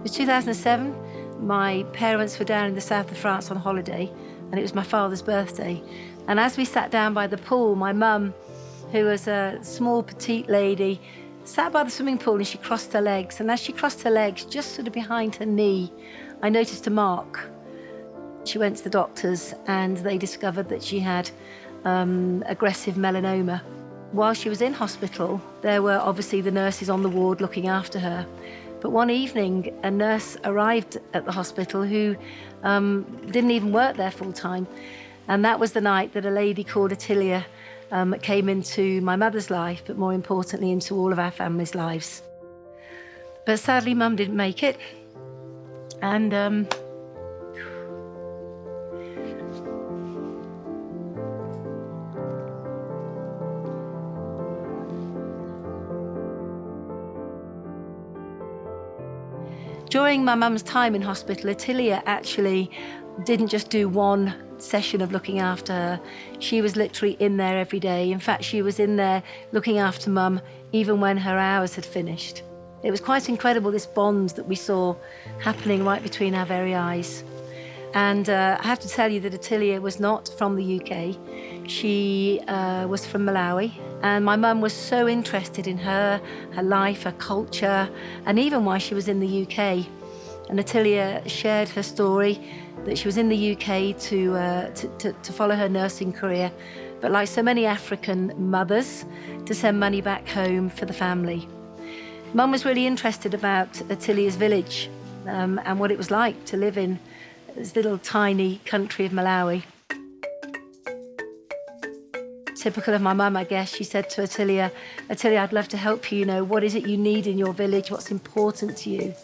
was 2007. My parents were down in the south of France on holiday, and it was my father's birthday. And as we sat down by the pool, my mum, who was a small, petite lady, sat by the swimming pool and she crossed her legs. And as she crossed her legs, just sort of behind her knee, I noticed a mark. She went to the doctors and they discovered that she had aggressive melanoma. While she was in hospital, there were obviously the nurses on the ward looking after her. But one evening, a nurse arrived at the hospital who didn't even work there full time. And that was the night that a lady called Attilia came into my mother's life, but more importantly, into all of our family's lives. But sadly, Mum didn't make it. And during my mum's time in hospital, Attilia actually didn't just do one session of looking after her. She was literally in there every day. In fact, she was in there looking after Mum even when her hours had finished. It was quite incredible, this bond that we saw happening right between our very eyes. And I have to tell you that Attilia was not from the UK. She was from Malawi. And my mum was so interested in her life, her culture, and even why she was in the UK. And Attilia shared her story that she was in the UK to follow her nursing career, but like so many African mothers, to send money back home for the family. Mum was really interested about Attilia's village and what it was like to live in this little tiny country of Malawi. Typical of my mum, I guess, she said to Attilia, I'd love to help you, what is it you need in your village, what's important to you?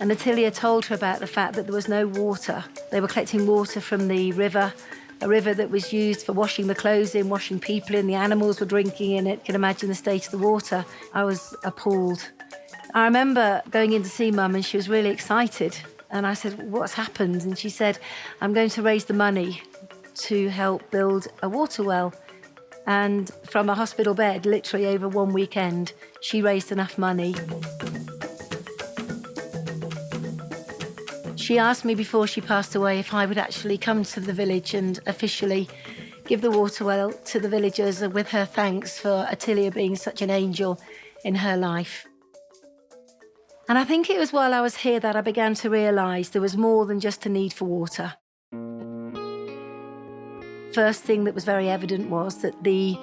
And Attilia told her about the fact that there was no water. They were collecting water from the river, a river that was used for washing the clothes in, washing people in, the animals were drinking in it. You can imagine the state of the water. I was appalled. I remember going in to see Mum and she was really excited. And I said, what's happened? And she said, I'm going to raise the money to help build a water well. And from a hospital bed, literally over one weekend, she raised enough money. She asked me before she passed away if I would actually come to the village and officially give the water well to the villagers with her thanks for Attilia being such an angel in her life. And I think it was while I was here that I began to realise there was more than just a need for water. First thing that was very evident was that the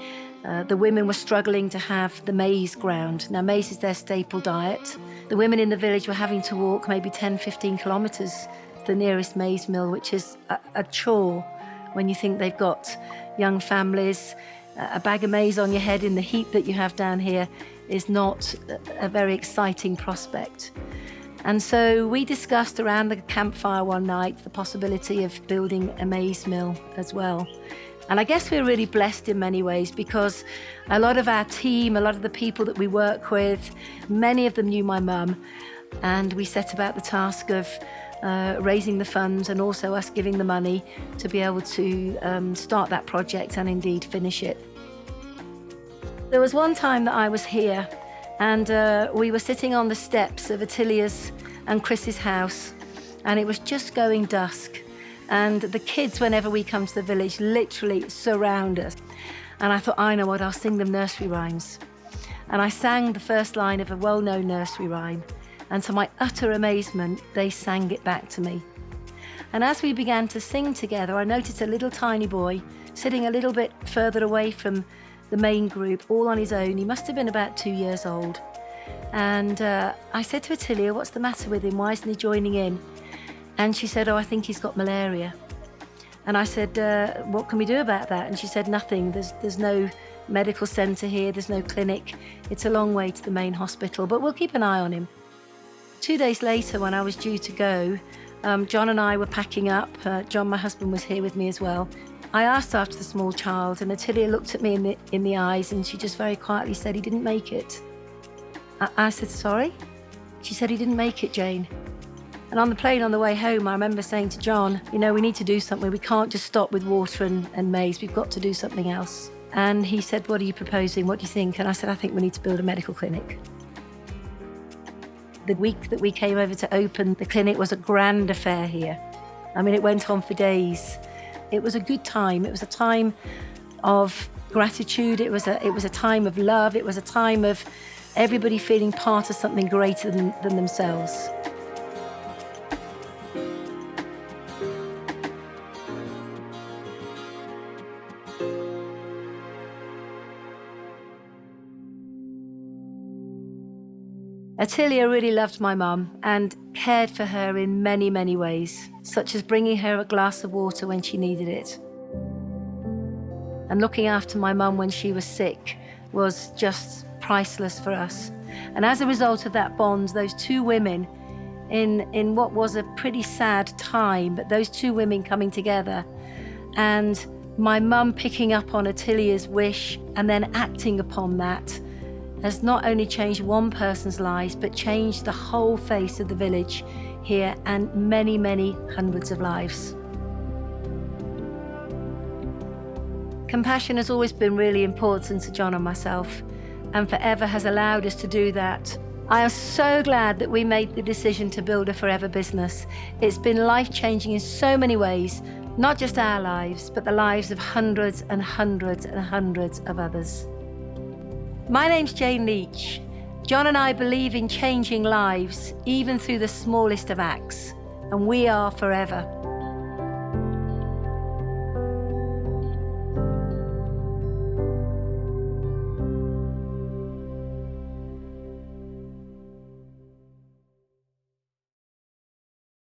women were struggling to have the maize ground. Now, maize is their staple diet. The women in the village were having to walk maybe 10, 15 kilometres to the nearest maize mill, which is a chore when you think they've got young families. A bag of maize on your head in the heat that you have down here is not a very exciting prospect. And so we discussed around the campfire one night the possibility of building a maize mill as well. And I guess we're really blessed in many ways because a lot of our team, a lot of the people that we work with, many of them knew my mum, and we set about the task of raising the funds and also us giving the money to be able to start that project and indeed finish it. There was one time that I was here and we were sitting on the steps of Attilia's and Chris's house, and it was just going dusk. And the kids, whenever we come to the village, literally surround us. And I thought, I know what, I'll sing them nursery rhymes. And I sang the first line of a well-known nursery rhyme. And to my utter amazement, they sang it back to me. And as we began to sing together, I noticed a little tiny boy sitting a little bit further away from the main group, all on his own. He must have been about 2 years old. And I said to Attilia, what's the matter with him? Why isn't he joining in? And she said, I think he's got malaria. And I said, what can we do about that? And she said, nothing. There's no medical centre here. There's no clinic. It's a long way to the main hospital, but we'll keep an eye on him. 2 days later, when I was due to go, John and I were packing up. John, my husband, was here with me as well. I asked after the small child, and Attilia looked at me in the eyes, and she just very quietly said, he didn't make it. I said, sorry? She said, he didn't make it, Jayne. And on the plane on the way home, I remember saying to John, we need to do something. We can't just stop with water and maize. We've got to do something else. And he said, what are you proposing? What do you think? And I said, I think we need to build a medical clinic. The week that we came over to open the clinic was a grand affair here. I mean, it went on for days. It was a good time. It was a time of gratitude. It was a time of love. It was a time of everybody feeling part of something greater than themselves. Attilia really loved my mum and cared for her in many, many ways, such as bringing her a glass of water when she needed it. And looking after my mum when she was sick was just priceless for us. And as a result of that bond, those two women, in what was a pretty sad time, but those two women coming together and my mum picking up on Attilia's wish and then acting upon that has not only changed one person's lives, but changed the whole face of the village here and many, many hundreds of lives. Compassion has always been really important to John and myself, and forever has allowed us to do that. I am so glad that we made the decision to build a forever business. It's been life-changing in so many ways, not just our lives, but the lives of hundreds and hundreds and hundreds of others. My name's Jayne Leach. John and I believe in changing lives, even through the smallest of acts, and we are forever.